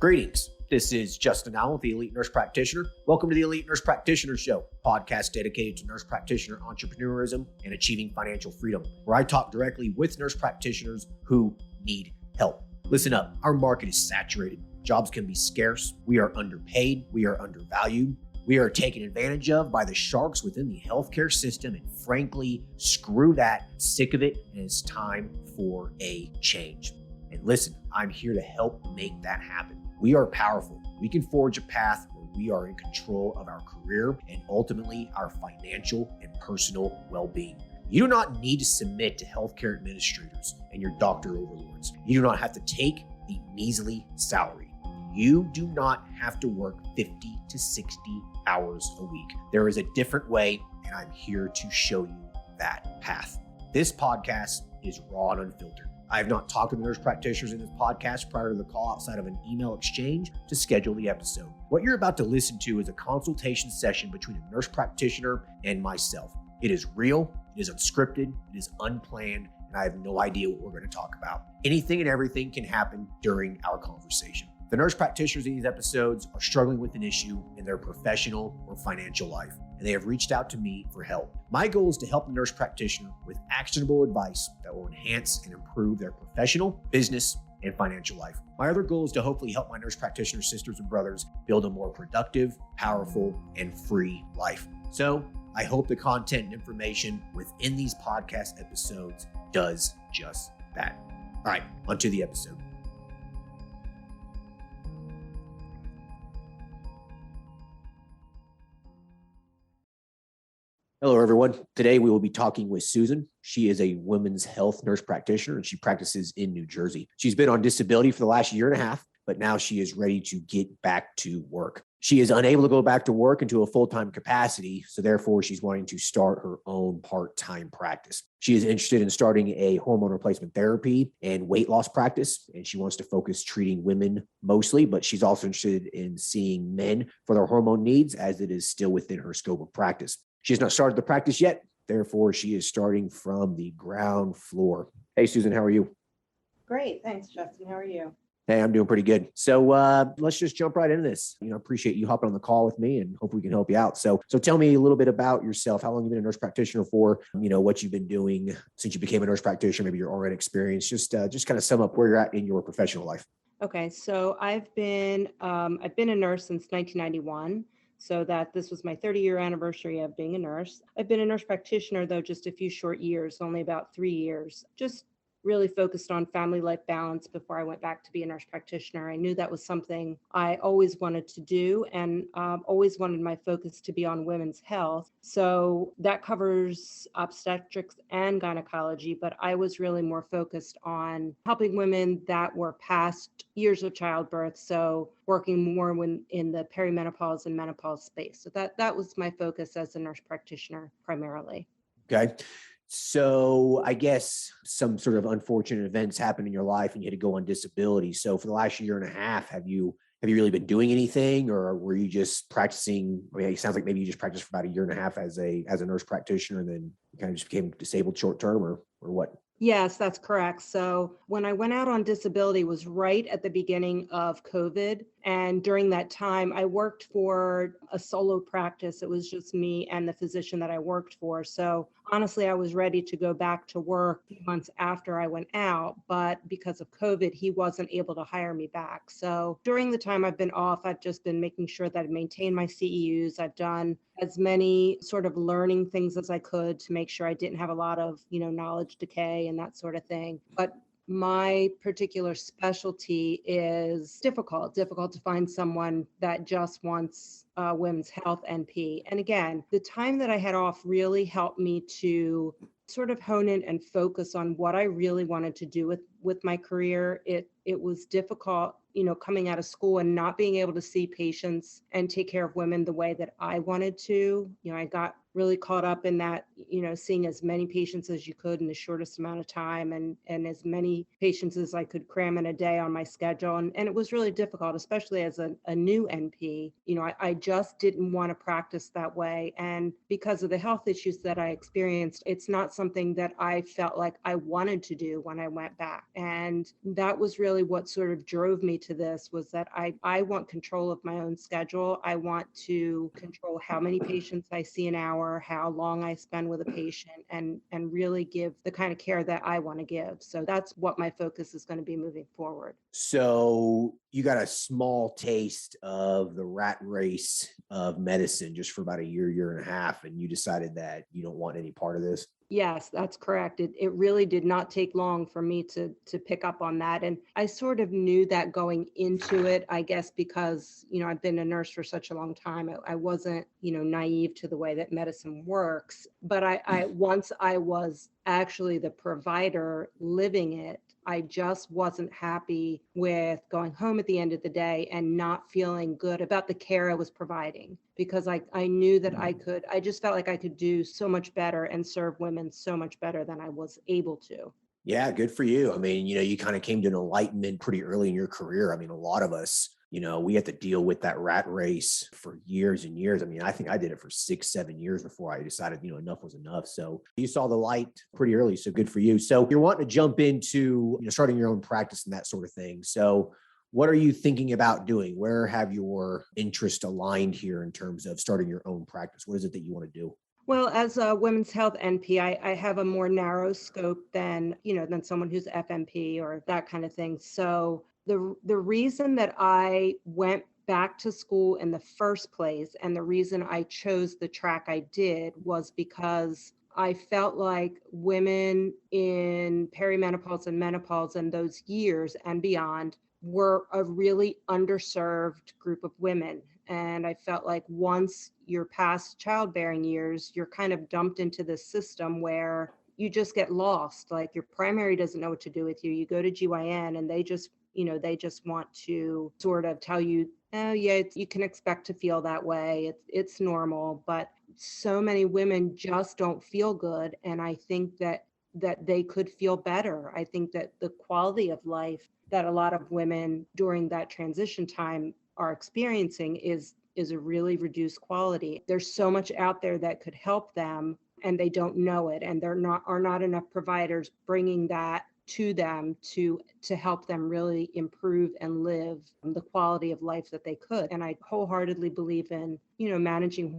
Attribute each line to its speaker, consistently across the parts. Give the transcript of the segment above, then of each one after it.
Speaker 1: Greetings. This is Justin Allen with the Elite Nurse Practitioner. Welcome to the Elite Nurse Practitioner Show, podcast dedicated to nurse practitioner entrepreneurism and achieving financial freedom, where I talk directly with nurse practitioners who need help. Listen up, our market is saturated. Jobs can be scarce. We are underpaid. We are undervalued. We are taken advantage of by the sharks within the healthcare system, and frankly, screw that. Sick of it, and it's time for a change. And listen, I'm here to help make that happen. We are powerful. We can forge a path where we are in control of our career and ultimately our financial and personal well-being. You do not need to submit to healthcare administrators and your doctor overlords. You do not have to take a measly salary. You do not have to work 50 to 60 hours a week. There is a different way, and I'm here to show you that path. This podcast is raw and unfiltered. I have not talked to the nurse practitioners in this podcast prior to the call outside of an email exchange to schedule the episode. What you're about to listen to is a consultation session between a nurse practitioner and myself. It is real, it is unscripted, it is unplanned, and I have no idea what we're going to talk about. Anything and everything can happen during our conversation. The nurse practitioners in these episodes are struggling with an issue in their professional or financial life, and they have reached out to me for help. My goal is to help the nurse practitioner with actionable advice that will enhance and improve their professional, business, and financial life. My other goal is to hopefully help my nurse practitioner sisters and brothers build a more productive, powerful, and free life. So I hope the content and information within these podcast episodes does just that. All right, onto the episode. Hello, everyone. Today, we will be talking with Susan. She is a women's health nurse practitioner, and she practices in New Jersey. She's been on disability for the last year and a half, but now she is ready to get back to work. She is unable to go back to work into a full-time capacity, so therefore she's wanting to start her own part-time practice. She is interested in starting a hormone replacement therapy and weight loss practice, and she wants to focus treating women mostly, but she's also interested in seeing men for their hormone needs, as it is still within her scope of practice. She has not started the practice yet. Therefore, she is starting from the ground floor. Hey, Susan, how are you?
Speaker 2: Great. Thanks, Justin. How are you?
Speaker 1: Hey, I'm doing pretty good. So let's just jump right into this. Appreciate you hopping on the call with me and hope we can help you out. So tell me a little bit about yourself. How long you've been a nurse practitioner for? What you've been doing since you became a nurse practitioner, maybe your already experience. Just kind of sum up where you're at in your professional life.
Speaker 2: Okay. So I've been a nurse since 1991. So that this was my 30-year anniversary of being a nurse. I've been a nurse practitioner, though, just a few short years, only about 3 years. Just really focused on family life balance before I went back to be a nurse practitioner. I knew that was something I always wanted to do, and always wanted my focus to be on women's health. So that covers obstetrics and gynecology, but I was really more focused on helping women that were past years of childbirth. So working more in the perimenopause and menopause space. So that was my focus as a nurse practitioner primarily.
Speaker 1: Okay. So I guess some sort of unfortunate events happened in your life and you had to go on disability. So for the last year and a half, have you really been doing anything, or were you just practicing? I mean, it sounds like maybe you just practiced for about a year and a half as a nurse practitioner, and then you kind of just became disabled short term, or what?
Speaker 2: Yes, that's correct. So when I went out on disability was right at the beginning of COVID. And during that time, I worked for a solo practice. It was just me and the physician that I worked for. So honestly, I was ready to go back to work months after I went out. But because of COVID, he wasn't able to hire me back. So during the time I've been off, I've just been making sure that I maintain my CEUs. I've done as many sort of learning things as I could to make sure I didn't have a lot of, knowledge decay and that sort of thing. But my particular specialty is difficult to find someone that just wants women's health NP. And again, the time that I had off really helped me to sort of hone in and focus on what I really wanted to do with my career. It was difficult, coming out of school and not being able to see patients and take care of women the way that I wanted to. I got really caught up in that seeing as many patients as you could in the shortest amount of time, and as many patients as I could cram in a day on my schedule. And it was really difficult, especially as a new NP. I just didn't want to practice that way. And because of the health issues that I experienced, it's not something that I felt like I wanted to do when I went back. And that was really what sort of drove me to this, was that I want control of my own schedule. I want to control how many patients I see an hour, how long I spend with a patient, and really give the kind of care that I want to give. So that's what my focus is going to be moving forward.
Speaker 1: So you got a small taste of the rat race of medicine just for about a year and a half, and you decided that you don't want any part of this.
Speaker 2: Yes, that's correct. It really did not take long for me to pick up on that. And I sort of knew that going into it, I guess, because, I've been a nurse for such a long time. I wasn't, naive to the way that medicine works. But once I was actually the provider living it, I just wasn't happy with going home at the end of the day and not feeling good about the care I was providing, because I knew that I just felt like I could do so much better and serve women so much better than I was able to.
Speaker 1: Yeah, good for you. I mean, you kind of came to an enlightenment pretty early in your career. I mean, a lot of us, we had to deal with that rat race for years and years. I mean, I think I did it for 6, 7 years before I decided, enough was enough. So you saw the light pretty early. So good for you. So you're wanting to jump into, starting your own practice and that sort of thing. So what are you thinking about doing? Where have your interest aligned here in terms of starting your own practice? What is it that you want to do?
Speaker 2: Well, as a women's health NP, I have a more narrow scope than someone who's FNP or that kind of thing. So the reason that I went back to school in the first place, and the reason I chose the track I did, was because I felt like women in perimenopause and menopause and those years and beyond were a really underserved group of women. And I felt like once you're past childbearing years, you're kind of dumped into this system where you just get lost. Like, your primary doesn't know what to do with you. You go to GYN and they just want to sort of tell you, oh yeah, you can expect to feel that way. It's normal. But so many women just don't feel good. And I think that they could feel better. I think that the quality of life that a lot of women during that transition time are experiencing is a really reduced quality. There's so much out there that could help them, and they don't know it, and there are not enough providers bringing that to them to help them really improve and live the quality of life that they could. And I wholeheartedly believe in, managing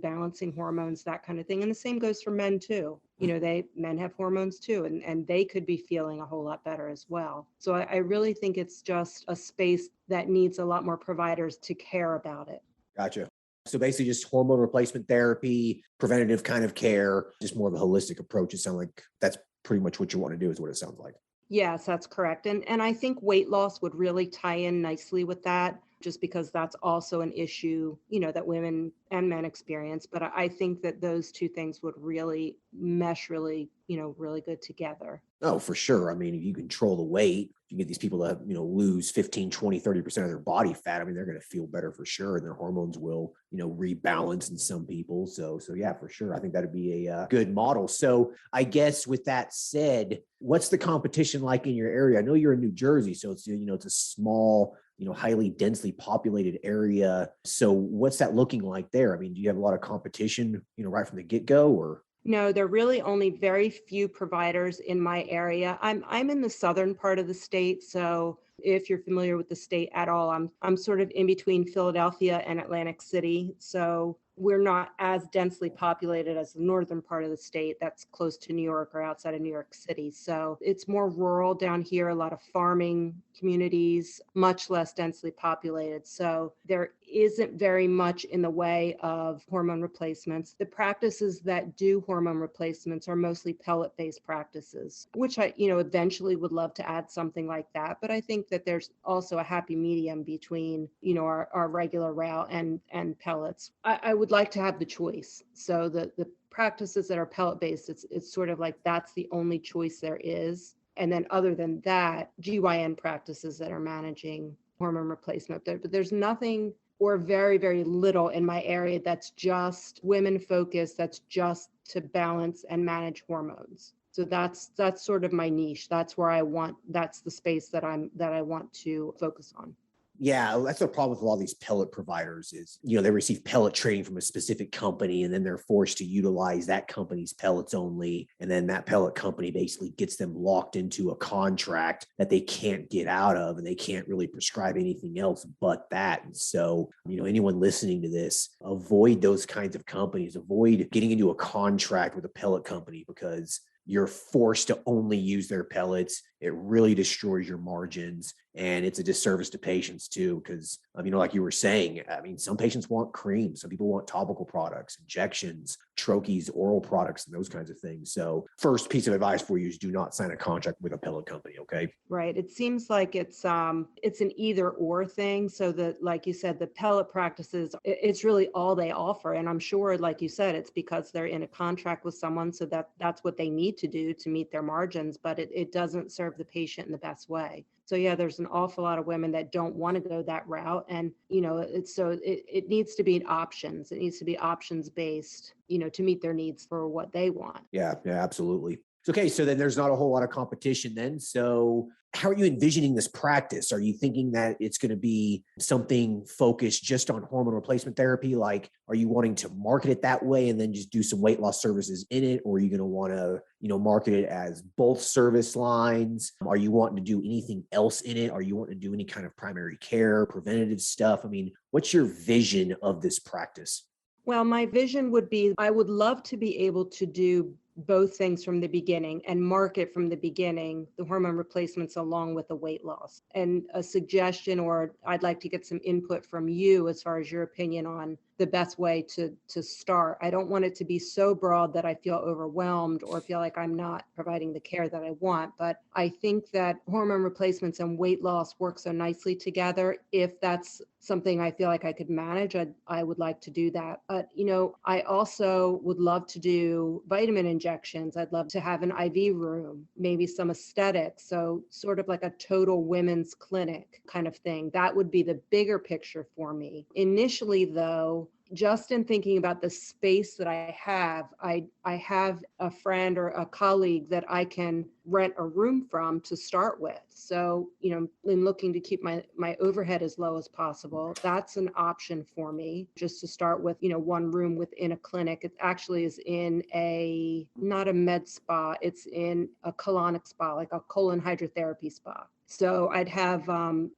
Speaker 2: balancing hormones, that kind of thing. And the same goes for men too. Men have hormones too, and they could be feeling a whole lot better as well. So I really think it's just a space that needs a lot more providers to care about it.
Speaker 1: Gotcha. So basically just hormone replacement therapy, preventative kind of care, just more of a holistic approach. It sounds like that's pretty much what you want to do, is what it sounds like.
Speaker 2: Yes, that's correct. And I think weight loss would really tie in nicely with that, just because that's also an issue, that women and men experience. But I think that those two things would really mesh really, really good together.
Speaker 1: Oh, for sure. I mean, if you control the weight, you get these people to, lose 15, 20, 30% of their body fat. I mean, they're going to feel better for sure. And their hormones will, rebalance in some people. So yeah, for sure. I think that'd be a good model. So I guess with that said, what's the competition like in your area? I know you're in New Jersey, so it's, it's a small, highly densely populated area. So what's that looking like there? I mean, do you have a lot of competition, right from the get-go, or?
Speaker 2: No, there are really only very few providers in my area. I'm in the southern part of the state, so if you're familiar with the state at all, I'm sort of in between Philadelphia and Atlantic City. So we're not as densely populated as the northern part of the state that's close to New York or outside of New York City. So it's more rural down here, a lot of farming communities, much less densely populated. So there isn't very much in the way of hormone replacements. The practices that do hormone replacements are mostly pellet-based practices, which I, eventually would love to add something like that. But I think that there's also a happy medium between, our regular route and pellets. I would like to have the choice. So the practices that are pellet-based, it's sort of like that's the only choice there is. And then other than that, GYN practices that are managing hormone replacement. But there's nothing or very, very little in my area that's just women focused, that's just to balance and manage hormones. So that's sort of my niche. That's the space that I want to focus on.
Speaker 1: Yeah, that's the problem with a lot of these pellet providers is, they receive pellet training from a specific company and then they're forced to utilize that company's pellets only. And then that pellet company basically gets them locked into a contract that they can't get out of and they can't really prescribe anything else but that. And so, anyone listening to this, avoid those kinds of companies, avoid getting into a contract with a pellet company because you're forced to only use their pellets. It really destroys your margins and it's a disservice to patients too. Because, like you were saying, some patients want cream. Some people want topical products, injections, troches, oral products, and those kinds of things. So first piece of advice for you is do not sign a contract with a pellet company. Okay.
Speaker 2: Right. It seems like it's an either or thing. So that, like you said, the pellet practices, it's really all they offer. And I'm sure, like you said, it's because they're in a contract with someone. So that's what they need to do to meet their margins, but it doesn't serve the patient in the best way. So yeah, there's an awful lot of women that don't want to go that route. And, it needs to be options. It needs to be options based, to meet their needs for what they want.
Speaker 1: Yeah, absolutely. Okay, so then there's not a whole lot of competition then. So how are you envisioning this practice? Are you thinking that it's going to be something focused just on hormone replacement therapy? Like, are you wanting to market it that way and then just do some weight loss services in it? Or are you going to want to, market it as both service lines? Are you wanting to do anything else in it? Are you wanting to do any kind of primary care, preventative stuff? What's your vision of this practice?
Speaker 2: Well, my vision would be I would love to be able to do both things from the beginning and market from the beginning the hormone replacements along with the weight loss. And a suggestion, or I'd like to get some input from you as far as your opinion on the best way to start. I don't want it to be so broad that I feel overwhelmed or feel like I'm not providing the care that I want. But I think that hormone replacements and weight loss work so nicely together. If that's something I feel like I could manage, I would like to do that. But, I also would love to do vitamin injections. I'd love to have an IV room, maybe some aesthetics. So sort of like a total women's clinic kind of thing. That would be the bigger picture for me. Initially, though, just in thinking about the space that I have a friend or a colleague that I can rent a room from to start with. So, in looking to keep my overhead as low as possible, that's an option for me just to start with, one room within a clinic. It actually is in not a med spa, it's in a colonic spa, like a colon hydrotherapy spa. So I'd have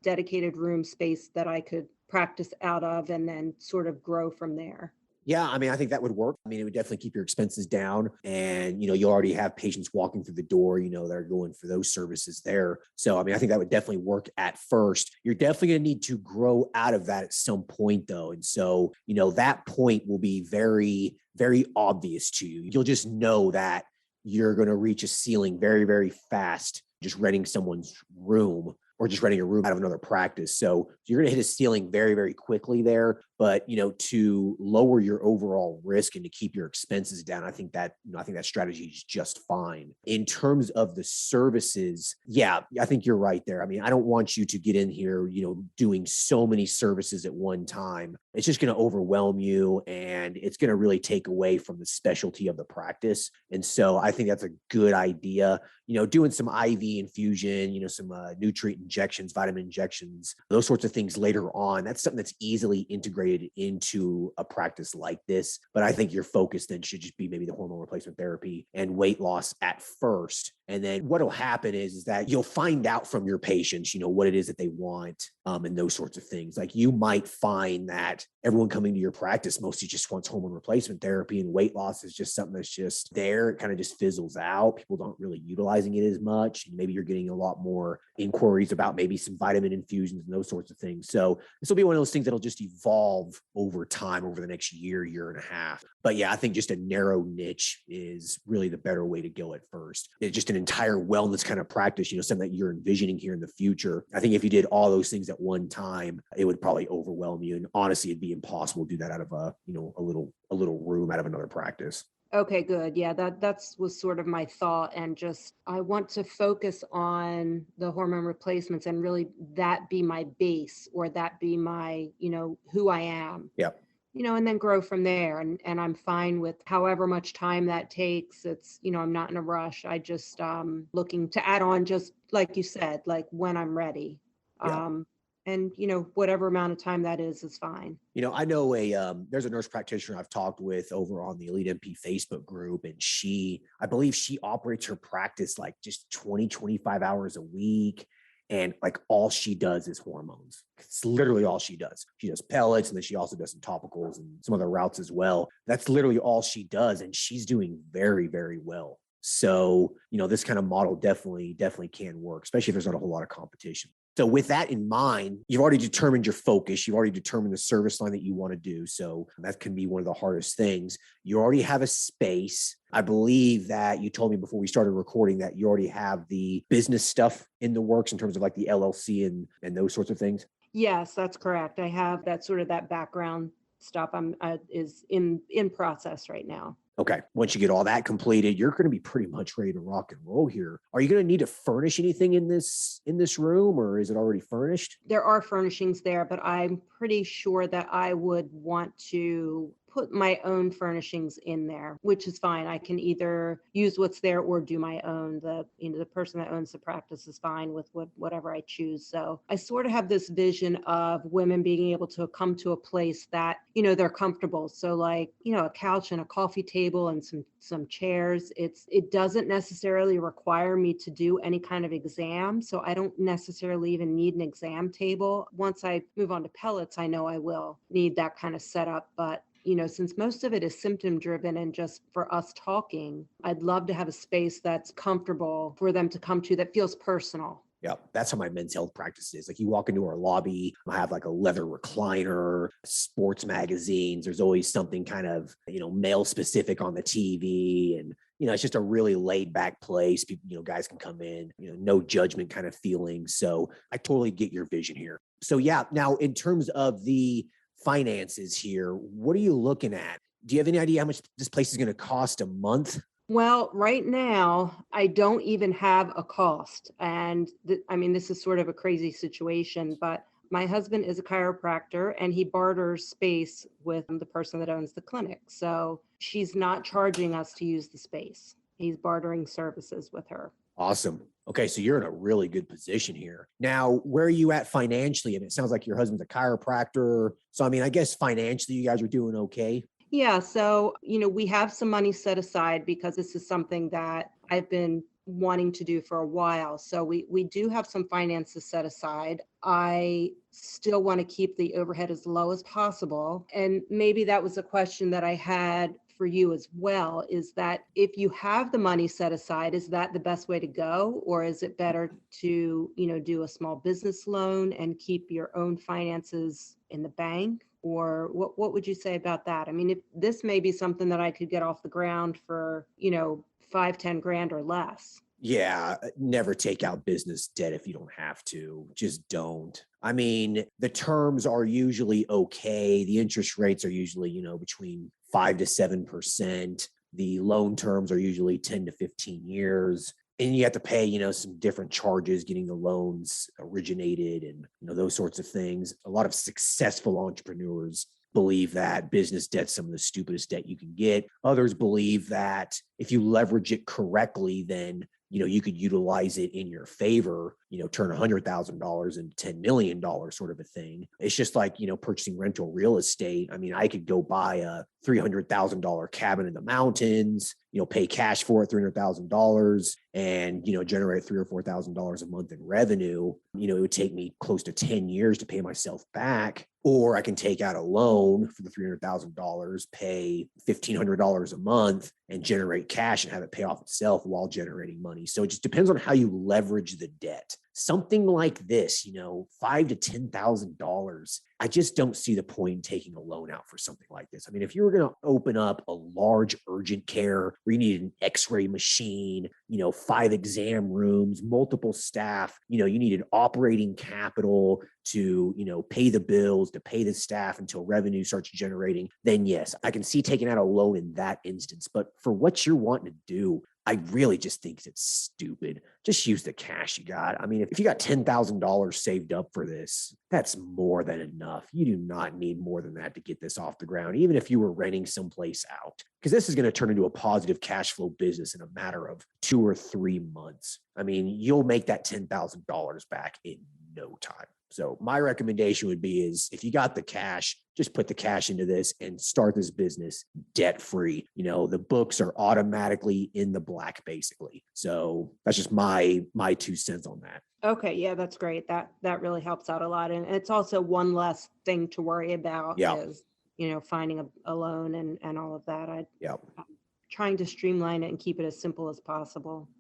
Speaker 2: dedicated room space that I could practice out of and then sort of grow from there.
Speaker 1: Yeah, I think that would work. It would definitely keep your expenses down. And, you already have patients walking through the door, that are going for those services there. So, I think that would definitely work at first. You're definitely going to need to grow out of that at some point, though. And so, that point will be very, very obvious to you. You'll just know that you're going to reach a ceiling very, very fast, just renting someone's room or just renting a room out of another practice. So you're going to hit a ceiling very, very quickly there. But, to lower your overall risk and to keep your expenses down, I think that strategy is just fine. In terms of the services, yeah, I think you're right there. I don't want you to get in here, doing so many services at one time. It's just going to overwhelm you and it's going to really take away from the specialty of the practice. And so I think that's a good idea. Doing some IV infusion, some nutrient injections, vitamin injections, those sorts of things later on. That's something that's easily integrated into a practice like this. But I think your focus then should just be maybe the hormone replacement therapy and weight loss at first. And then what'll happen is that you'll find out from your patients, what it is that they want, and those sorts of things. Like you might find that everyone coming to your practice mostly just wants hormone replacement therapy and weight loss is just something that's just there. It kind of just fizzles out. People don't really utilizing it as much. And maybe you're getting a lot more inquiries about maybe some vitamin infusions and those sorts of things. So this will be one of those things that'll just evolve over time, over the next year and a half. But yeah, I think just a narrow niche is really the better way to go at first. It's just an entire wellness kind of practice, something that you're envisioning here in the future. I think if you did all those things at one time, it would probably overwhelm you. And honestly, it'd be impossible to do that out of a little room out of another practice.
Speaker 2: Okay, good. Yeah, that's was sort of my thought, and just I want to focus on the hormone replacements and really that be my base, or that be my, who I am.
Speaker 1: Yeah.
Speaker 2: And then grow from there. And I'm fine with however much time that takes. It's, I'm not in a rush. I just looking to add on, just like you said, like when I'm ready.
Speaker 1: Yeah.
Speaker 2: And whatever amount of time that is fine.
Speaker 1: I know there's a nurse practitioner I've talked with over on the Elite MP Facebook group, and I believe she operates her practice like just 20, 25 hours a week. And like all she does is hormones. It's literally all she does. She does pellets, and then she also does some topicals and some other routes as well. That's literally all she does. And she's doing very, very well. So, this kind of model definitely can work, especially if there's not a whole lot of competition. So with that in mind, you've already determined your focus. You've already determined the service line that you want to do. So that can be one of the hardest things. You already have a space. I believe that you told me before we started recording that you already have the business stuff in the works in terms of like the LLC and those sorts of things.
Speaker 2: Yes, that's correct. I have that background stuff. Is in process right now.
Speaker 1: Okay. Once you get all that completed, you're going to be pretty much ready to rock and roll here. Are you going to need to furnish anything in this room, or is it already furnished?
Speaker 2: There are furnishings there, but I'm pretty sure that I would want to put my own furnishings in there, which is fine. I can either use what's there or do my own. The person that owns the practice is fine with whatever I choose. So I sort of have this vision of women being able to come to a place that, they're comfortable. So like, a couch and a coffee table and some chairs. It doesn't necessarily require me to do any kind of exam. So I don't necessarily even need an exam table. Once I move on to pellets, I know I will need that kind of setup. But since most of it is symptom driven and just for us talking, I'd love to have a space that's comfortable for them to come to, that feels personal.
Speaker 1: Yeah, that's how my men's health practice is. Like you walk into our lobby, I have like a leather recliner, sports magazines. There's always something kind of, male specific on the TV. And, it's just a really laid back place. People, guys can come in, no judgment kind of feeling. So I totally get your vision here. So yeah, now in terms of the finances here, what are you looking at? Do you have any idea how much this place is going to cost a month?
Speaker 2: Well, right now, I don't even have a cost. And this is sort of a crazy situation, but my husband is a chiropractor and he barters space with the person that owns the clinic. So she's not charging us to use the space. He's bartering services with her.
Speaker 1: Awesome. Okay, so you're in a really good position here. Now, where are you at financially? And it sounds like your husband's a chiropractor. So, I guess financially, you guys are doing okay.
Speaker 2: Yeah. So, we have some money set aside because this is something that I've been wanting to do for a while. So we do have some finances set aside. I still want to keep the overhead as low as possible. And maybe that was a question that I had for you as well, is that if you have the money set aside, is that the best way to go? Or is it better to, do a small business loan and keep your own finances in the bank? Or what would you say about that? If this may be something that I could get off the ground for, 5-10 grand or less.
Speaker 1: Yeah, never take out business debt if you don't have to. Just don't. The terms are usually okay. The interest rates are usually, between 5 to 7%. The loan terms are usually 10 to 15 years. And you have to pay, some different charges getting the loans originated and, those sorts of things. A lot of successful entrepreneurs believe that business debt's some of the stupidest debt you can get. Others believe that if you leverage it correctly, then you could utilize it in your favor, turn $100,000 into $10 million sort of a thing. It's just like, purchasing rental real estate. I could go buy a $300,000 cabin in the mountains, pay cash for it, $300,000 and, generate $3,000 or $4,000 a month in revenue. It would take me close to 10 years to pay myself back. Or I can take out a loan for the $300,000, pay $1,500 a month and generate cash and have it pay off itself while generating money. So it just depends on how you leverage the debt. Something like this, $5,000 to $10,000. I just don't see the point in taking a loan out for something like this. If you were going to open up a large urgent care where you needed an x-ray machine, 5 exam rooms, multiple staff, you needed operating capital to, pay the bills, to pay the staff until revenue starts generating, then yes, I can see taking out a loan in that instance. But for what you're wanting to do, I really just think it's stupid. Just use the cash you got. I mean, if you got $10,000 saved up for this, that's more than enough. You do not need more than that to get this off the ground, even if you were renting someplace out, because this is going to turn into a positive cash flow business in a matter of 2 or 3 months. I mean, you'll make that $10,000 back in no time. So my recommendation would be is if you got the cash, just put the cash into this and start this business debt free. The books are automatically in the black, basically. So that's just my 2 cents on that.
Speaker 2: Okay, yeah, that's great. That really helps out a lot. And it's also one less thing to worry about is, finding a loan and all of that. I'm trying to streamline it and keep it as simple as possible.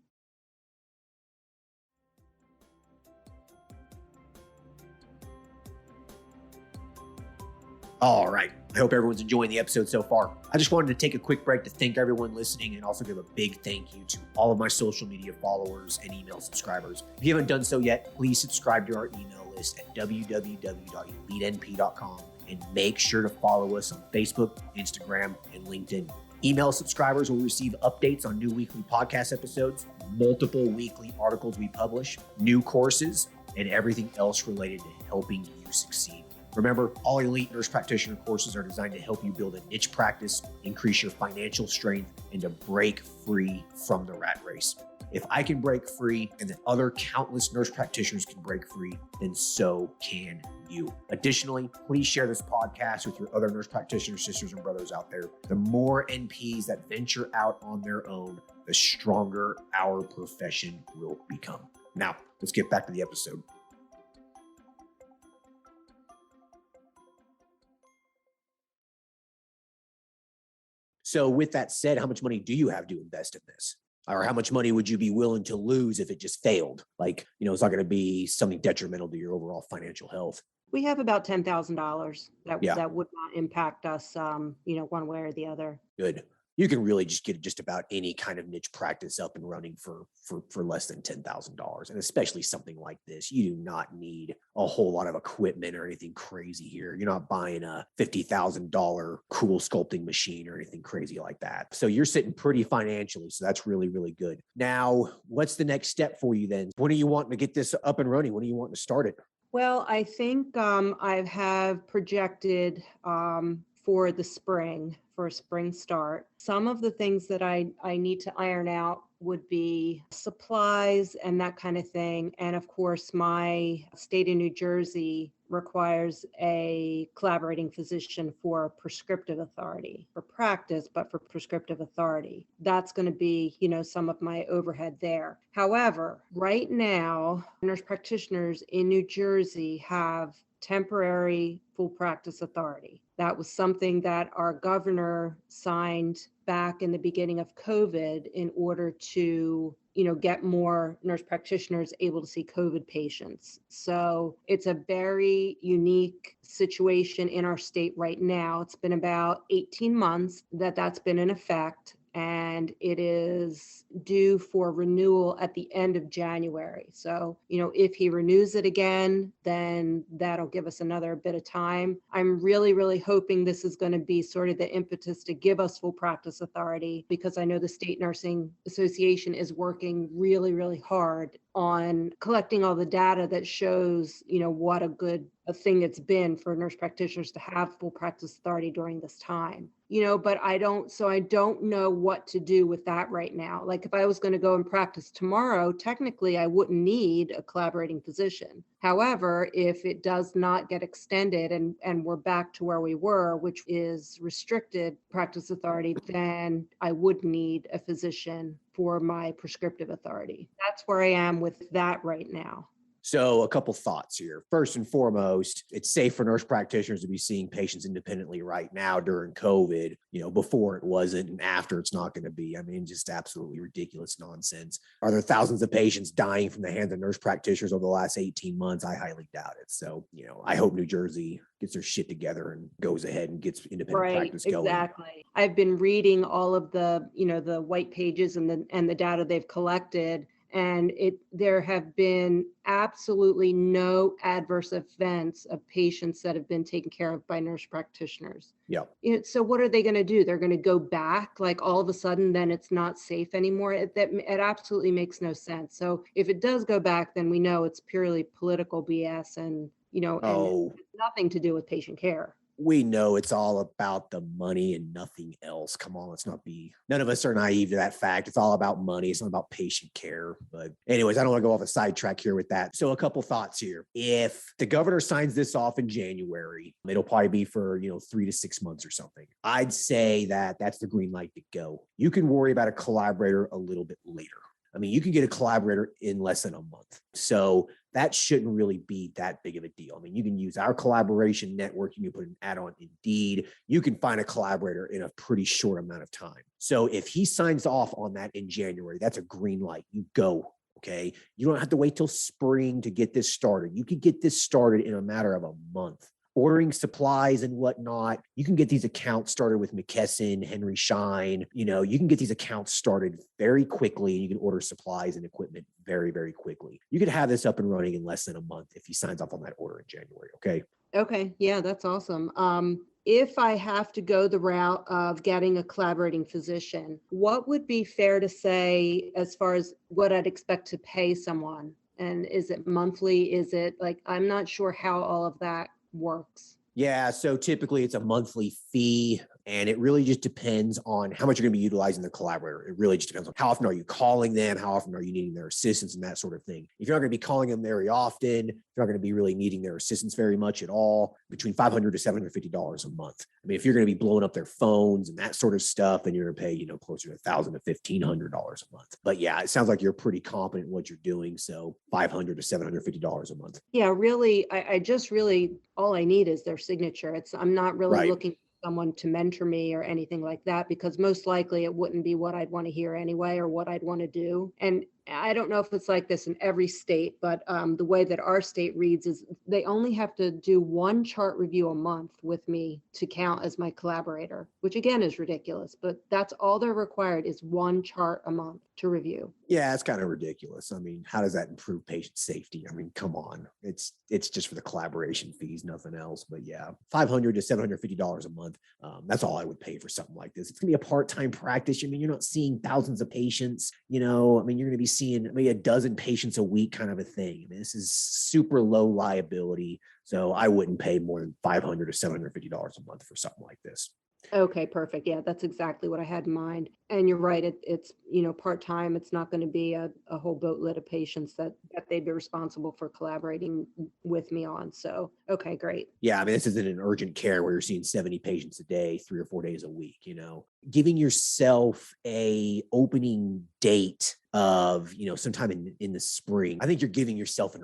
Speaker 1: All right. I hope everyone's enjoying the episode so far. I just wanted to take a quick break to thank everyone listening and also give a big thank you to all of my social media followers and email subscribers. If you haven't done so yet, please subscribe to our email list at www.elitenp.com and make sure to follow us on Facebook, Instagram, and LinkedIn. Email subscribers will receive updates on new weekly podcast episodes, multiple weekly articles we publish, new courses, and everything else related to helping you succeed. Remember, all elite nurse practitioner courses are designed to help you build a niche practice, increase your financial strength, and to break free from the rat race. If I can break free and the other countless nurse practitioners can break free, then so can you. Additionally, please share this podcast with your other nurse practitioner sisters and brothers out there. The more NPs that venture out on their own, the stronger our profession will become. Now, let's get back to the episode. So with that said, how much money do you have to invest in this? Or how much money would you be willing to lose if it just failed? Like, it's not going to be something detrimental to your overall financial health.
Speaker 2: We have about $10,000 that would not impact us, one way or the other.
Speaker 1: Good. You can really just get just about any kind of niche practice up and running for less than $10,000. And especially something like this, you do not need a whole lot of equipment or anything crazy here. You're not buying a $50,000 cool sculpting machine or anything crazy like that. So you're sitting pretty financially. So that's really, really good. Now, what's the next step for you then? When are you wanting to get this up and running? When are you wanting to start it?
Speaker 2: Well, I think I have projected for the spring, for a spring start. Some of the things that I need to iron out would be supplies and that kind of thing. And of course, my state of New Jersey requires a collaborating physician for prescriptive authority for practice, but for prescriptive authority. That's going to be, some of my overhead there. However, right now, nurse practitioners in New Jersey have temporary full practice authority. That was something that our governor signed back in the beginning of COVID in order to, get more nurse practitioners able to see COVID patients. So it's a very unique situation in our state right now. It's been about 18 months that's been in effect, and it is due for renewal at the end of January. So, if he renews it again, then that'll give us another bit of time. I'm really, really hoping this is going to be sort of the impetus to give us full practice authority, because I know the State Nursing Association is working really, really hard on collecting all the data that shows, what a thing it's been for nurse practitioners to have full practice authority during this time. But I don't know what to do with that right now. Like if I was going to go and practice tomorrow, technically I wouldn't need a collaborating physician. However, if it does not get extended and we're back to where we were, which is restricted practice authority, then I would need a physician for my prescriptive authority. That's where I am with that right now.
Speaker 1: So a couple thoughts here. First and foremost, it's safe for nurse practitioners to be seeing patients independently right now during COVID. Before it wasn't and after it's not going to be. I mean, just absolutely ridiculous nonsense. Are there thousands of patients dying from the hands of nurse practitioners over the last 18 months? I highly doubt it. So, I hope New Jersey gets their shit together and goes ahead and gets independent practice going.
Speaker 2: Exactly. I've been reading all of the, the white pages and the data they've collected. And there have been absolutely no adverse events of patients that have been taken care of by nurse practitioners.
Speaker 1: Yeah.
Speaker 2: So what are they going to do? They're going to go back, like all of a sudden, then it's not safe anymore. It absolutely makes no sense. So if it does go back, then we know it's purely political BS and, and it's nothing to do with patient care.
Speaker 1: We know it's all about the money and nothing else. Come on, none of us are naive to that fact. It's all about money. It's not about patient care. But anyways, I don't want to go off a sidetrack here with that. So a couple thoughts here. If the governor signs this off in January, it'll probably be for, 3 to 6 months or something. I'd say that's the green light to go. You can worry about a collaborator a little bit later. I mean, you can get a collaborator in less than a month. So that shouldn't really be that big of a deal. I mean, you can use our collaboration network. You can put an ad on Indeed. You can find a collaborator in a pretty short amount of time. So if he signs off on that in January, that's a green light. You go. Okay. You don't have to wait till spring to get this started. You can get this started in a matter of a month. Ordering supplies and whatnot. You can get these accounts started with McKesson, Henry Schein. You can get these accounts started very quickly and you can order supplies and equipment very, very quickly. You could have this up and running in less than a month if he signs off on that order in January. Okay.
Speaker 2: Okay. Yeah, that's awesome. If I have to go the route of getting a collaborating physician, what would be fair to say as far as what I'd expect to pay someone? And is it monthly? Is it I'm not sure how all of that works.
Speaker 1: Yeah, so typically it's a monthly fee, and it really just depends on how much you're going to be utilizing the collaborator. It really just depends on how often are you calling them, how often are you needing their assistance, and that sort of thing. If you're not going to be calling them very often, you're not going to be really needing their assistance very much at all, between $500 to $750 a month. I mean, if you're going to be blowing up their phones and that sort of stuff, then you're going to pay, closer to $1,000 to $1,500 a month. But yeah, it sounds like you're pretty competent in what you're doing. So $500 to $750 a month.
Speaker 2: Yeah, really, I just really, all I need is their signature. I'm not really looking for someone to mentor me or anything like that, because most likely it wouldn't be what I'd want to hear anyway, or what I'd want to do. And I don't know if it's like this in every state, but the way that our state reads is they only have to do one chart review a month with me to count as my collaborator, which again is ridiculous, but that's all they're required is one chart a month to review.
Speaker 1: Yeah, it's kind of ridiculous. I mean, how does that improve patient safety? I mean, come on. It's just for the collaboration fees, nothing else. But yeah, $500 to $750 a month. That's all I would pay for something like this. It's going to be a part-time practice. I mean, you're not seeing thousands of patients, I mean, you're going to be seeing maybe a dozen patients a week kind of a thing. I mean, this is super low liability. So I wouldn't pay more than $500 to $750 a month for something like this.
Speaker 2: Okay, perfect. Yeah, that's exactly what I had in mind. And you're right. It's part-time. It's not going to be a whole boatload of patients that they'd be responsible for collaborating with me on. So, okay, great.
Speaker 1: Yeah, I mean, this isn't an urgent care where you're seeing 70 patients a day, 3 or 4 days a week, Giving yourself a opening date of, sometime in the spring. I think you're giving yourself an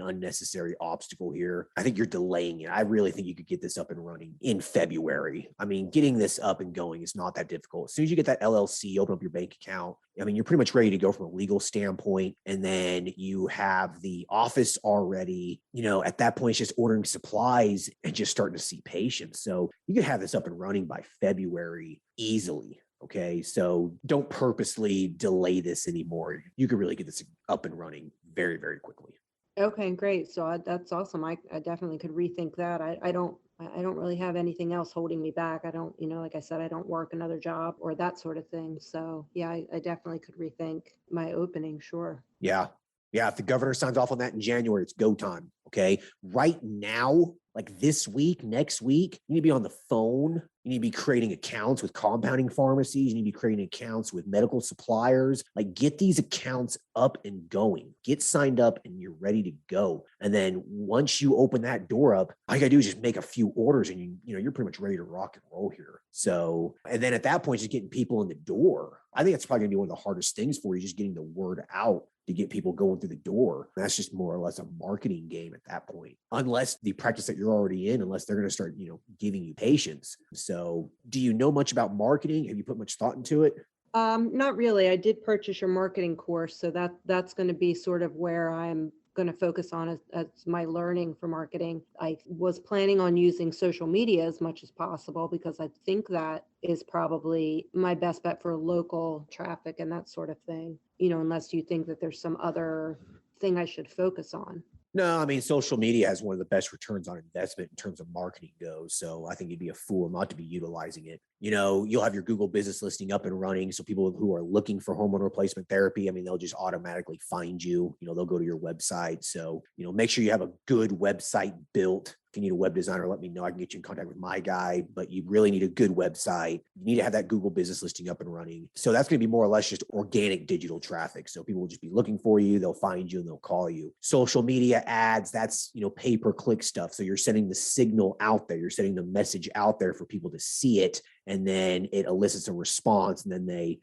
Speaker 1: unnecessary obstacle here. I think you're delaying it. I really think you could get this up and running in February. I mean, getting this up and going is not that difficult. As soon as you get that LLC, open up your bank account, I mean, you're pretty much ready to go from a legal standpoint. And then you have the office already, at that point, it's just ordering supplies and just starting to see patients. So you could have this up and running by February easily. Okay. So don't purposely delay this anymore. You could really get this up and running very, very quickly.
Speaker 2: Okay, great. So that's awesome. I definitely could rethink that. I don't really have anything else holding me back. I don't, like I said, I don't work another job or that sort of thing. So yeah, I definitely could rethink my opening. Sure.
Speaker 1: Yeah. Yeah. If the governor signs off on that in January, it's go time. Okay. Right now, like this week, next week, you need to be on the phone. You need to be creating accounts with compounding pharmacies. You need to be creating accounts with medical suppliers. Like, get these accounts up and going. Get signed up and you're ready to go. And then once you open that door up, all you gotta do is just make a few orders and you're pretty much ready to rock and roll here. So, and then at that point, just getting people in the door. I think that's probably going to be one of the hardest things for you, just getting the word out to get people going through the door. That's just more or less a marketing game at that point, unless the practice that you're already in, unless they're going to start, giving you patients. So do you know much about marketing? Have you put much thought into it?
Speaker 2: Not really. I did purchase your marketing course, so that's going to be sort of where I'm going to focus on as my learning for marketing. I was planning on using social media as much as possible because I think that is probably my best bet for local traffic and that sort of thing, unless you think that there's some other thing I should focus on.
Speaker 1: No, I mean, social media has one of the best returns on investment in terms of marketing goes. So I think you'd be a fool not to be utilizing it. You'll have your Google business listing up and running. So people who are looking for hormone replacement therapy, I mean, they'll just automatically find you. They'll go to your website. So, make sure you have a good website built. If you need a web designer, let me know. I can get you in contact with my guy, but you really need a good website. You need to have that Google business listing up and running. So that's going to be more or less just organic digital traffic. So people will just be looking for you. They'll find you and they'll call you. Social media ads, that's, pay-per-click stuff. So you're sending the signal out there. You're sending the message out there for people to see it. And then it elicits a response. And then they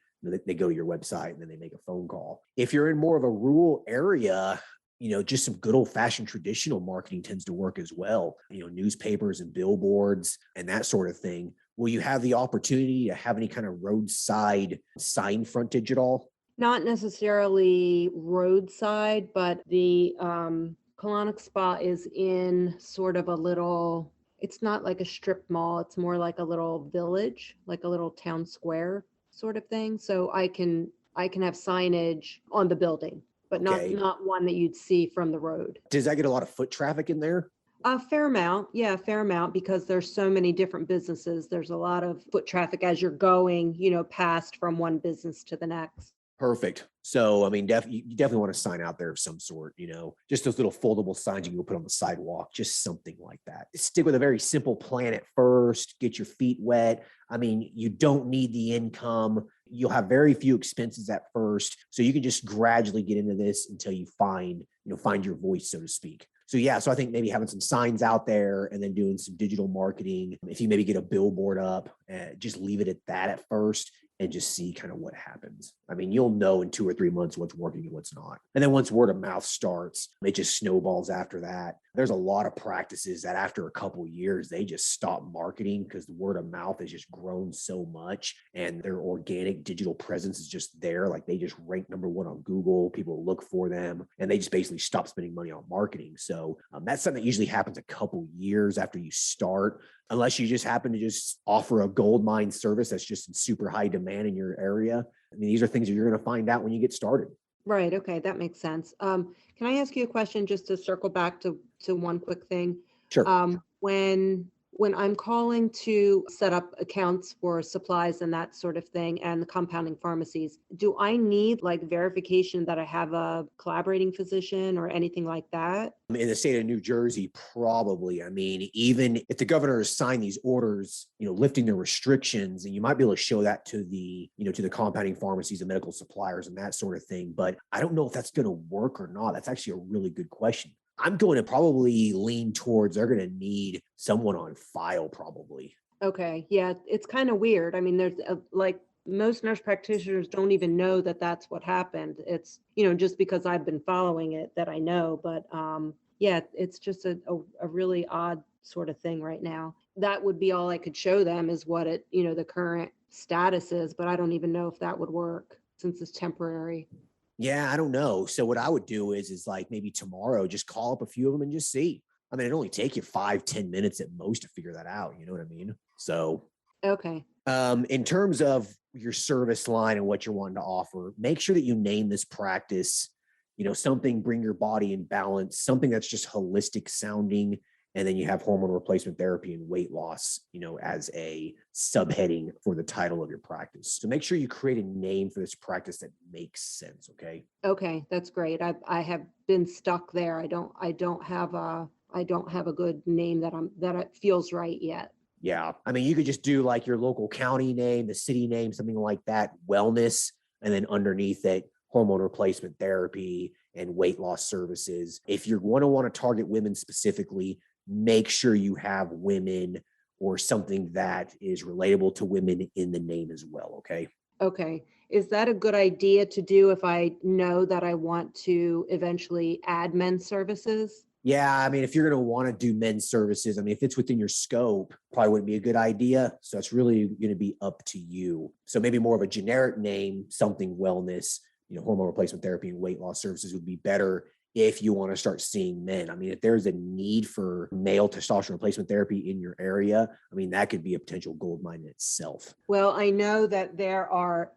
Speaker 1: go to your website and then they make a phone call. If you're in more of a rural area, just some good old fashioned traditional marketing tends to work as well. Newspapers and billboards and that sort of thing. Will you have the opportunity to have any kind of roadside sign frontage at all?
Speaker 2: Not necessarily roadside, but the colonic spa is in sort of a little, it's not like a strip mall. It's more like a little village, like a little town square sort of thing. So I can have signage on the building, but
Speaker 1: Okay.
Speaker 2: not one that you'd see from the road.
Speaker 1: Does that get a lot of foot traffic in there?
Speaker 2: A fair amount. Yeah, a fair amount because there's so many different businesses. There's a lot of foot traffic as you're going, past from one business to the next.
Speaker 1: Perfect. So, I mean, you definitely want to sign out there of some sort, just those little foldable signs you can put on the sidewalk, just something like that. Stick with a very simple plan at first, get your feet wet. I mean, you don't need the income. You'll have very few expenses at first. So you can just gradually get into this until you find your voice, so to speak. So yeah, so I think maybe having some signs out there and then doing some digital marketing. If you maybe get a billboard up, just leave it at that at first and just see kind of what happens. I mean, you'll know in 2 or 3 months what's working and what's not. And then once word of mouth starts, it just snowballs after that. There's a lot of practices that after a couple of years, they just stop marketing because the word of mouth has just grown so much and their organic digital presence is just there. Like they just rank number one on Google. People look for them and they just basically stop spending money on marketing. So that's something that usually happens a couple years after you start, unless you just happen to just offer a gold mine service that's just in super high demand in your area. I mean, these are things that you're going to find out when you get started.
Speaker 2: Right. Okay. That makes sense. Can I ask you a question just to circle back to one quick thing?
Speaker 1: Sure.
Speaker 2: When I'm calling to set up accounts for supplies and that sort of thing and the compounding pharmacies, do I need like verification that I have a collaborating physician or anything like that?
Speaker 1: In the state of New Jersey, probably. I mean, even if the governor has signed these orders, lifting the restrictions, and you might be able to show that to the compounding pharmacies and medical suppliers and that sort of thing. But I don't know if that's going to work or not. That's actually a really good question. I'm going to probably lean towards they're going to need someone on file probably.
Speaker 2: Okay. Yeah. It's kind of weird. I mean, there's like most nurse practitioners don't even know that that's what happened. It's, just because I've been following it that I know, but yeah, it's just a really odd sort of thing right now. That would be all I could show them is what the current status is, but I don't even know if that would work since it's temporary.
Speaker 1: Yeah, I don't know. So what I would do is like maybe tomorrow, just call up a few of them and just see. I mean, it'd only take you 5-10 minutes at most to figure that out. You know what I mean? So,
Speaker 2: Okay.
Speaker 1: in terms of your service line and what you're wanting to offer, make sure that you name this practice, something, bring your body in balance, something that's just holistic sounding. And then you have hormone replacement therapy and weight loss, as a subheading for the title of your practice. So make sure you create a name for this practice that makes sense. Okay.
Speaker 2: Okay. That's great. I have been stuck there. I don't have a good name that it feels right yet.
Speaker 1: Yeah. I mean, you could just do like your local county name, the city name, something like that, wellness, and then underneath it, hormone replacement therapy and weight loss services. If you're going to want to target women specifically, make sure you have women or something that is relatable to women in the name as well. Okay.
Speaker 2: Okay. Is that a good idea to do if I know that I want to eventually add men's services?
Speaker 1: Yeah, I mean, if you're going to want to do men's services, I mean, if it's within your scope, probably wouldn't be a good idea. So it's really going to be up to you. So maybe more of a generic name, something wellness, hormone replacement therapy and weight loss services would be better if you want to start seeing men. I mean, if there's a need for male testosterone replacement therapy in your area, I mean, that could be a potential gold mine in itself.
Speaker 2: Well, I know that there are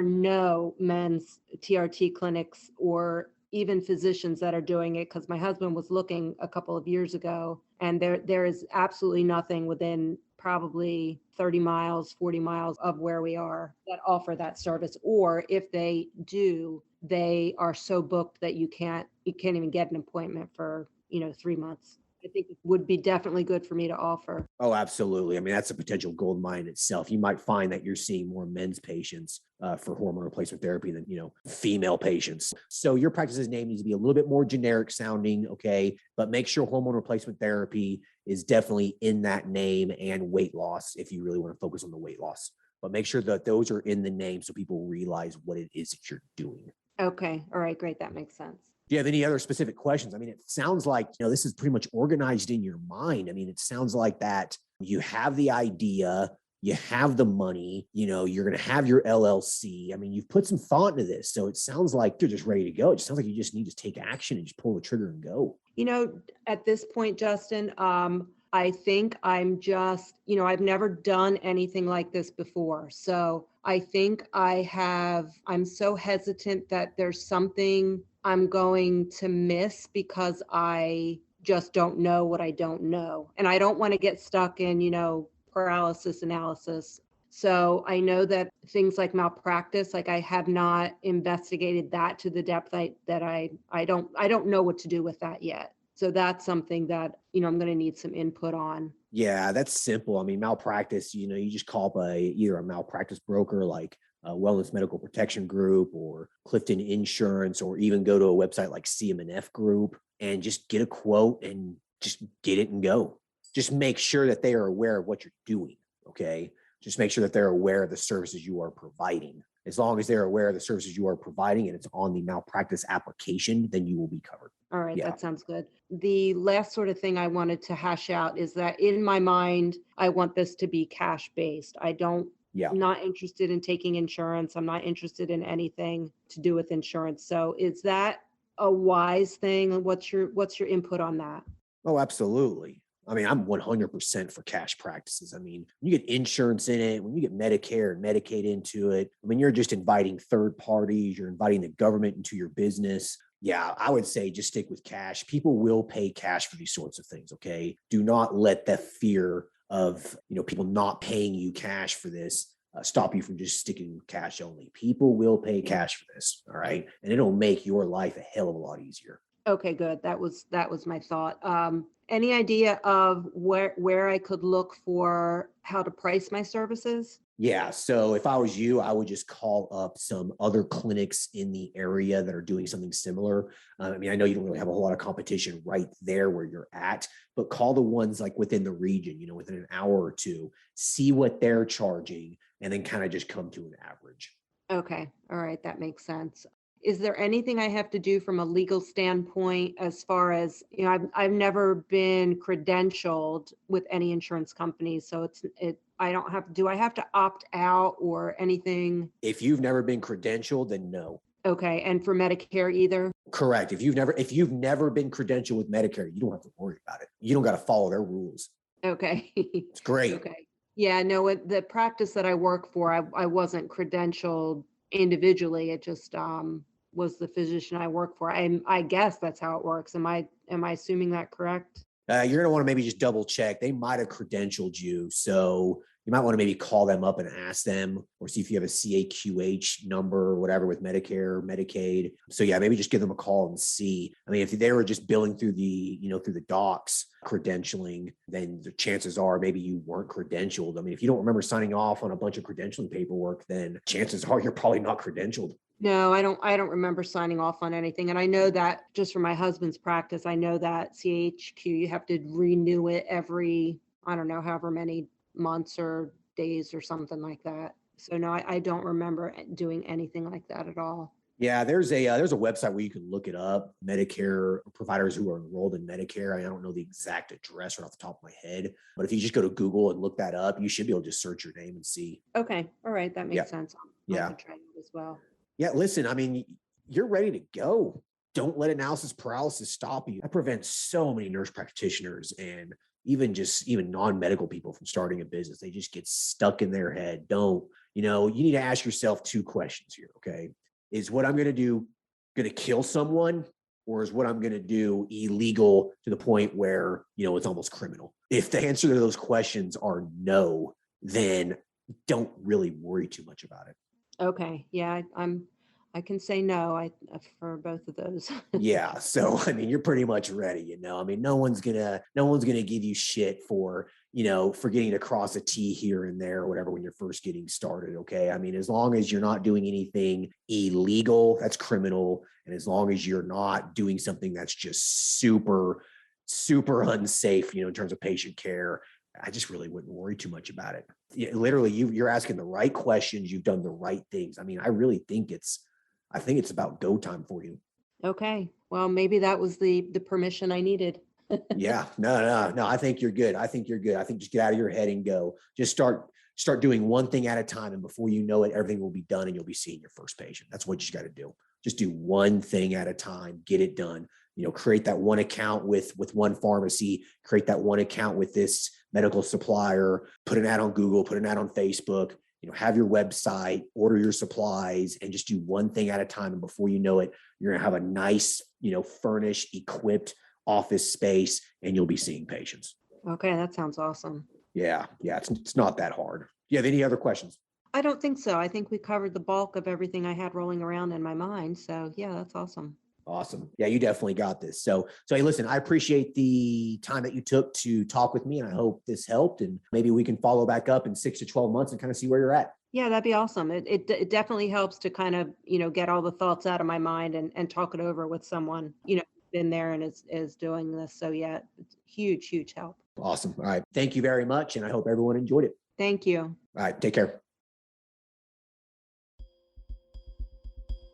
Speaker 2: no men's TRT clinics or even physicians that are doing it, because my husband was looking a couple of years ago, and there is absolutely nothing within probably 30 miles, 40 miles of where we are that offer that service. Or if they do, they are so booked that you can't even get an appointment for 3 months. I think it would be definitely good for me to offer.
Speaker 1: Oh, absolutely. I mean, that's a potential gold mine itself. You might find that you're seeing more men's patients for hormone replacement therapy than, female patients. So your practice's name needs to be a little bit more generic sounding, okay? But make sure hormone replacement therapy is definitely in that name, and weight loss if you really want to focus on the weight loss. But make sure that those are in the name so people realize what it is that you're doing.
Speaker 2: Okay. All right. Great. That makes sense.
Speaker 1: Do you have any other specific questions? I mean, it sounds like, this is pretty much organized in your mind. I mean, it sounds like that you have the idea, you have the money, you're going to have your LLC. I mean, you've put some thought into this. So it sounds like you're just ready to go. It sounds like you just need to take action and just pull the trigger and go.
Speaker 2: At this point, Justin, I think I'm just, I've never done anything like this before. So I think I'm so hesitant that there's something I'm going to miss because I just don't know what I don't know. And I don't want to get stuck in, paralysis analysis. So I know that things like malpractice, like I have not investigated that to the depth that I don't know what to do with that yet. So that's something that, I'm going to need some input on.
Speaker 1: Yeah, that's simple. I mean, malpractice, you just call up either a malpractice broker like Wellness Medical Protection Group or Clifton Insurance, or even go to a website like CMNF Group and just get a quote and just get it and go. Just make sure that they are aware of what you're doing, okay? Just make sure that they're aware of the services you are providing. As long as they're aware of the services you are providing and it's on the malpractice application, then you will be covered.
Speaker 2: All right,
Speaker 1: Yeah.
Speaker 2: that sounds good. The last sort of thing I wanted to hash out is that in my mind, I want this to be cash based. I'm not interested in taking insurance. I'm not interested in anything to do with insurance. So is that a wise thing? What's your input on that?
Speaker 1: Oh, absolutely. I mean, I'm 100% for cash practices. I mean, when you get insurance in it, when you get Medicare and Medicaid into it, I mean, you're just inviting third parties, you're inviting the government into your business. Yeah, I would say just stick with cash. People will pay cash for these sorts of things, okay? Do not let the fear of, people not paying you cash for this stop you from just sticking with cash only. People will pay cash for this, all right? And it'll make your life a hell of a lot easier.
Speaker 2: Okay, good. That was my thought. Any idea of where I could look for how to price my services?
Speaker 1: Yeah. So if I was you, I would just call up some other clinics in the area that are doing something similar. I mean, I know you don't really have a whole lot of competition right there where you're at, but call the ones like within the region, within an hour or two, see what they're charging, and then kind of just come to an average.
Speaker 2: Okay. All right. That makes sense. Is there anything I have to do from a legal standpoint as far as, I've never been credentialed with any insurance company. So do I have to opt out or anything?
Speaker 1: If you've never been credentialed, then no.
Speaker 2: Okay. And for Medicare either?
Speaker 1: Correct. If you've never been credentialed with Medicare, you don't have to worry about it. You don't got to follow their rules.
Speaker 2: Okay.
Speaker 1: It's great.
Speaker 2: Okay. Yeah, no, the practice that I work for, I wasn't credentialed individually. It just was the physician I work for. I guess that's how it works. Am I assuming that correct?
Speaker 1: You're going to want to maybe just double check. They might have credentialed you. So you might want to maybe call them up and ask them, or see if you have a CAQH number or whatever with Medicare, Medicaid. So yeah, maybe just give them a call and see. I mean, if they were just billing through through the docs credentialing, then the chances are maybe you weren't credentialed. I mean, if you don't remember signing off on a bunch of credentialing paperwork, then chances are you're probably not credentialed.
Speaker 2: No, I don't remember signing off on anything. And I know that just from my husband's practice, I know that CHQ, you have to renew it every, I don't know, however many months or days or something like that. So no, I don't remember doing anything like that at all.
Speaker 1: Yeah, there's a website where you can look it up. Medicare providers who are enrolled in Medicare. I don't know the exact address right off the top of my head, but if you just go to Google and look that up, you should be able to just search your name and see.
Speaker 2: Okay. All right. That
Speaker 1: Yeah,
Speaker 2: makes sense. I
Speaker 1: yeah,
Speaker 2: could try that as well.
Speaker 1: yeah. Listen, I mean, you're ready to go. Don't let analysis paralysis stop you. That prevents so many nurse practitioners and even non-medical people from starting a business. They just get stuck in their head. You need to ask yourself two questions here. Okay. Is what I'm going to do going to kill someone, or is what I'm going to do illegal to the point where, it's almost criminal? If the answer to those questions are no, then don't really worry too much about it.
Speaker 2: Okay. Yeah, I can say no. For both of those.
Speaker 1: Yeah. So, I mean, you're pretty much ready, I mean, no one's going to give you shit for getting to cross a T here and there or whatever when you're first getting started. Okay. I mean, as long as you're not doing anything illegal, that's criminal. And as long as you're not doing something that's just super, super unsafe, in terms of patient care, I just really wouldn't worry too much about it. Literally, you're asking the right questions. You've done the right things. I mean, I really think it's about go time for you.
Speaker 2: Okay. Well, maybe that was the permission I needed.
Speaker 1: Yeah, no. I think you're good. I think just get out of your head and go. Just start doing one thing at a time. And before you know it, everything will be done and you'll be seeing your first patient. That's what you got to do. Just do one thing at a time, get it done. Create that one account with one pharmacy, create that one account with this medical supplier, put an ad on Google, put an ad on Facebook, have your website, order your supplies, and just do one thing at a time. And before you know it, you're going to have a nice, furnished, equipped office space, and you'll be seeing patients.
Speaker 2: Okay. That sounds awesome.
Speaker 1: Yeah. It's not that hard. Do you have any other questions?
Speaker 2: I don't think so. I think we covered the bulk of everything I had rolling around in my mind. So yeah, that's awesome.
Speaker 1: Awesome. Yeah, you definitely got this. So hey, listen, I appreciate the time that you took to talk with me, and I hope this helped, and maybe we can follow back up in 6 to 12 months and kind of see where you're at.
Speaker 2: Yeah, that'd be awesome. It definitely helps to kind of, get all the thoughts out of my mind and talk it over with someone, been there and is doing this. So yeah, it's huge, huge help.
Speaker 1: Awesome. All right. Thank you very much. And I hope everyone enjoyed it.
Speaker 2: Thank you.
Speaker 1: All right. Take care.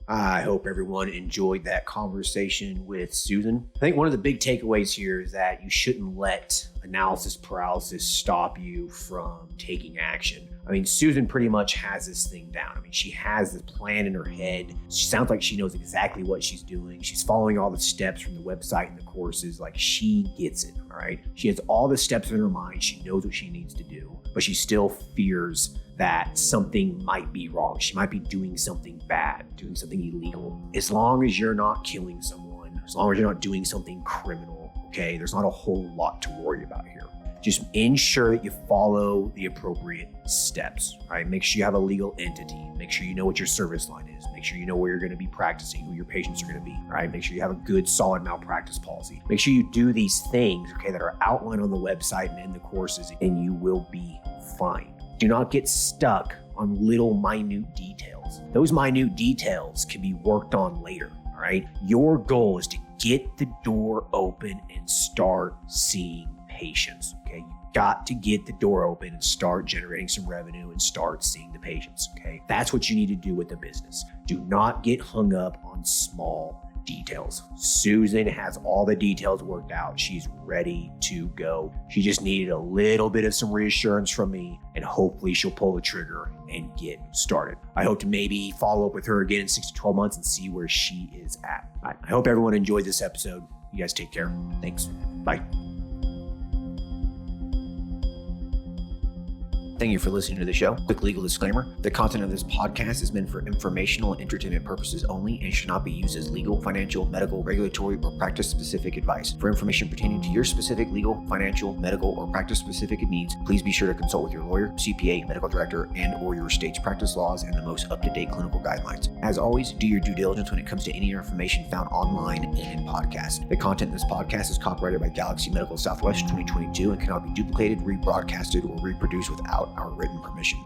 Speaker 1: I hope everyone enjoyed that conversation with Susan. I think one of the big takeaways here is that you shouldn't let analysis paralysis stop you from taking action. I mean, Susan pretty much has this thing down. I mean, she has this plan in her head. She sounds like she knows exactly what she's doing. She's following all the steps from the website and the courses. Like, she gets it, all right? She has all the steps in her mind. She knows what she needs to do, but she still fears that something might be wrong. She might be doing something bad, doing something illegal. As long as you're not killing someone, as long as you're not doing something criminal, okay, there's not a whole lot to worry about here. Just ensure that you follow the appropriate steps, right? Make sure you have a legal entity. Make sure you know what your service line is. Make sure you know where you're going to be practicing, who your patients are going to be, right? Make sure you have a good, solid malpractice policy. Make sure you do these things, okay, that are outlined on the website and in the courses, and you will be fine. Do not get stuck on little minute details. Those minute details can be worked on later, all right? Your goal is to get the door open and start seeing patients, okay? You got to get the door open and start generating some revenue and start seeing the patients, okay? That's what you need to do with the business. Do not get hung up on small details. Susan has all the details worked out. She's ready to go. She just needed a little bit of some reassurance from me, and hopefully she'll pull the trigger and get started. I hope to maybe follow up with her again in 6 to 12 months and see where she is at. I hope everyone enjoyed this episode. You guys take care. Thanks. Bye. Thank you for listening to the show. Quick legal disclaimer. The content of this podcast is meant for informational and entertainment purposes only and should not be used as legal, financial, medical, regulatory, or practice-specific advice. For information pertaining to your specific legal, financial, medical, or practice-specific needs, please be sure to consult with your lawyer, CPA, medical director, and/or your state's practice laws and the most up-to-date clinical guidelines. As always, do your due diligence when it comes to any information found online and in podcasts. The content in this podcast is copyrighted by Galaxy Medical Southwest 2022 and cannot be duplicated, rebroadcasted, or reproduced without our written permission.